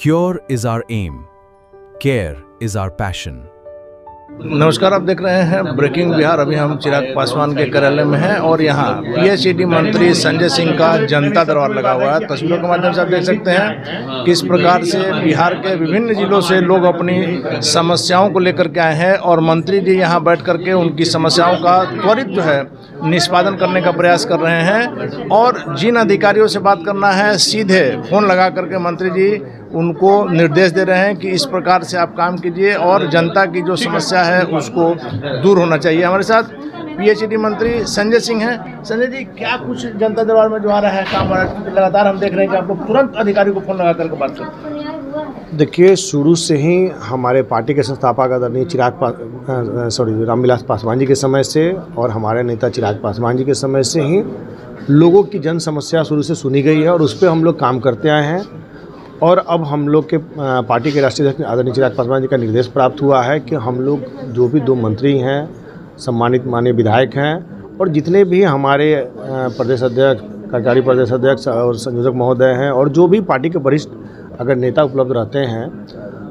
Cure is our aim. Care is our passion. नमस्कार, आप देख रहे हैं ब्रेकिंग बिहार। अभी हम चिराग पासवान के कार्यालय में हैं और यहाँ पीएचईडी मंत्री संजय सिंह का जनता दरबार लगा हुआ है। तस्वीरों के माध्यम से आप देख सकते हैं किस प्रकार से बिहार के विभिन्न जिलों से लोग अपनी समस्याओं को लेकर के आए हैं और मंत्री जी यहाँ बैठ करके उनकी समस्याओं का त्वरित जो है निष्पादन करने का प्रयास कर रहे हैं। और जिन अधिकारियों से बात करना है सीधे फ़ोन लगा करके मंत्री जी उनको निर्देश दे रहे हैं कि इस प्रकार से आप काम कीजिए और जनता की जो समस्या है उसको दूर होना चाहिए। हमारे साथ पीएचईडी मंत्री संजय सिंह हैं। संजय जी, क्या कुछ जनता दरबार में जो आ रहा है काम लगातार हम देख रहे हैं कि आप लोग तुरंत अधिकारी को फ़ोन लगा करके बात करते हैं। देखिए, शुरू से ही हमारे पार्टी के संस्थापक आदरणीय रामविलास पासवान जी के समय से और हमारे नेता चिराग पासवान जी के समय से ही लोगों की जन समस्या शुरू से सुनी गई है और उस पर हम लोग काम करते आए हैं। और अब हम लोग के पार्टी के राष्ट्रीय अध्यक्ष आदरणीय चिराग पासवान जी का निर्देश प्राप्त हुआ है कि हम लोग जो भी 2 मंत्री हैं, सम्मानित माननीय विधायक हैं और जितने भी हमारे प्रदेश अध्यक्ष, कार्यकारी प्रदेश अध्यक्ष और संयोजक महोदय हैं और जो भी पार्टी के वरिष्ठ अगर नेता उपलब्ध रहते हैं,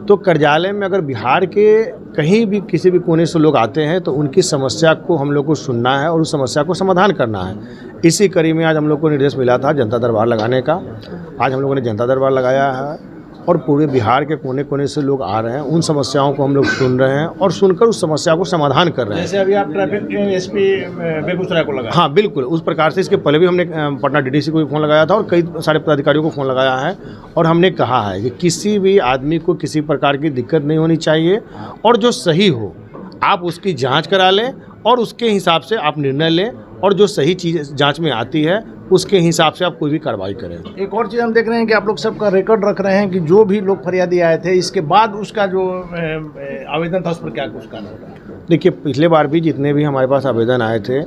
तो कार्यालय में अगर बिहार के कहीं भी किसी भी कोने से लोग आते हैं तो उनकी समस्या को हम लोग को सुनना है और उस समस्या को समाधान करना है। इसी कड़ी में आज हम लोग को निर्देश मिला था जनता दरबार लगाने का। आज हम लोगों ने जनता दरबार लगाया है और पूरे बिहार के कोने कोने से लोग आ रहे हैं, उन समस्याओं को हम लोग सुन रहे हैं और सुनकर उस समस्या को समाधान कर रहे हैं। जैसे अभी आप ट्रैफिक एसपी बेगूसराय को लगाया। हाँ, बिल्कुल उस प्रकार से। इसके पहले भी हमने पटना डीडीसी को भी फ़ोन लगाया था और कई सारे पदाधिकारियों को फ़ोन लगाया है और हमने कहा है कि किसी भी आदमी को किसी प्रकार की दिक्कत नहीं होनी चाहिए और जो सही हो आप उसकी जाँच करा लें और उसके हिसाब से आप निर्णय लें और जो सही चीज़ जांच में आती है उसके हिसाब से आप कोई भी कार्रवाई करें। एक और चीज़ हम देख रहे हैं कि आप लोग सबका रिकॉर्ड रख रहे हैं कि जो भी लोग फरियादी आए थे इसके बाद उसका जो आवेदन था उस पर क्या कुछ करना होगा। देखिए, पिछले बार भी जितने भी हमारे पास आवेदन आए थे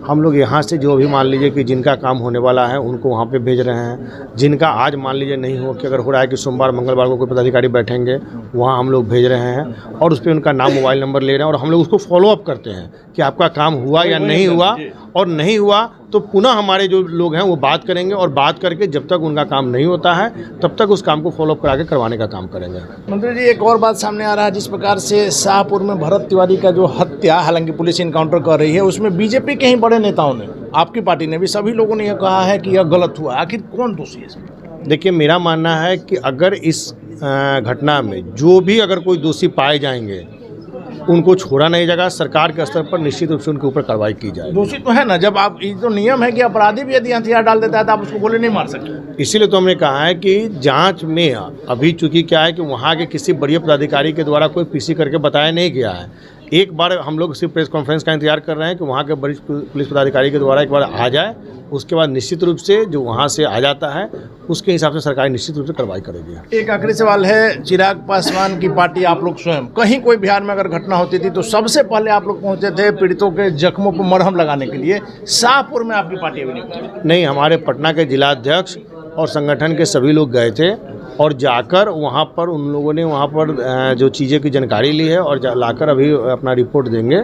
हम लोग यहाँ से जो भी मान लीजिए कि जिनका काम होने वाला है उनको वहाँ पे भेज रहे हैं। जिनका आज मान लीजिए नहीं हो कि अगर हो रहा है कि सोमवार मंगलवार को कोई पदाधिकारी बैठेंगे वहाँ हम लोग भेज रहे हैं और उस पर उनका नाम मोबाइल नंबर ले रहे हैं और हम लोग उसको फॉलोअप करते हैं कि आपका काम हुआ या नहीं हुआ, और नहीं हुआ तो पुनः हमारे जो लोग हैं वो बात करेंगे और बात करके जब तक उनका काम नहीं होता है तब तक उस काम को फॉलोअप करा के करवाने का काम करेंगे। मंत्री जी, एक और बात सामने आ रहा है, जिस प्रकार से शाहपुर में भरत तिवारी का जो हत्या, हालांकि पुलिस इनकाउंटर कर रही है, उसमें बीजेपी के ही बड़े नेताओं ने, आपकी पार्टी ने भी, सभी लोगों ने यह कहा है कि यह गलत हुआ। आखिर कौन दोषी है इसमें? देखिए, मेरा मानना है कि अगर इस घटना में जो भी अगर कोई दोषी पाए जाएंगे उनको छोड़ा नहीं जाएगा। सरकार के स्तर पर निश्चित रूप से उनके ऊपर कार्रवाई की जाए। दोषी तो है ना, जब आप, ये तो नियम है कि अपराधी भी यदि हथियार डाल देता है तो आप उसको गोली नहीं मार सकते। इसीलिए तो हमने कहा है कि जांच में अभी चूंकि क्या है कि वहाँ के किसी बड़े पदाधिकारी के द्वारा कोई पीसी करके बताया नहीं गया है। एक बार हम लोग सिर्फ प्रेस कॉन्फ्रेंस का इंतजार कर रहे हैं कि वहाँ के वरिष्ठ पुलिस पदाधिकारी के द्वारा एक बार आ जाए, उसके बाद निश्चित रूप से जो वहाँ से आ जाता है उसके हिसाब से सरकार निश्चित रूप से कार्रवाई करेगी। एक आखिरी सवाल है, चिराग पासवान की पार्टी, आप लोग स्वयं कहीं कोई बिहार में अगर घटना होती थी तो सबसे पहले आप लोग पहुँचे थे पीड़ितों के जख्मों पर मरहम लगाने के लिए। शाहपुर में आपकी पार्टी अभी नहीं पहुंची? नहीं, हमारे पटना के जिलाध्यक्ष और संगठन के सभी लोग गए थे और जाकर वहाँ पर उन लोगों ने वहाँ पर जो चीज़ें की जानकारी ली है और लाकर अभी अपना रिपोर्ट देंगे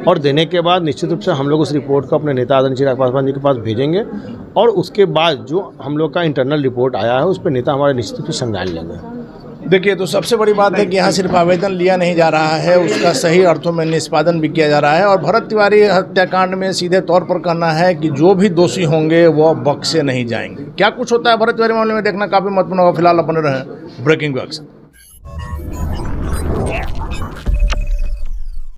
और देने के बाद निश्चित रूप से हम लोग उस रिपोर्ट को अपने नेता आदरणीय चिराग पासवान जी के पास भेजेंगे और उसके बाद जो हम लोग का इंटरनल रिपोर्ट आया है उस पर नेता हमारे निश्चित रूप से संज्ञान लेंगे। देखिए, तो सबसे बड़ी बात है कि यहाँ सिर्फ आवेदन लिया नहीं जा रहा है, उसका सही अर्थों में निष्पादन भी किया जा रहा है। और भरत तिवारी हत्याकांड में सीधे तौर पर कहना है कि जो भी दोषी होंगे वो बख्शे नहीं जाएंगे। क्या कुछ होता है भरत तिवारी मामले में देखना काफ़ी महत्वपूर्ण होगा। फिलहाल अपने रहे ब्रेकिंग न्यूज़।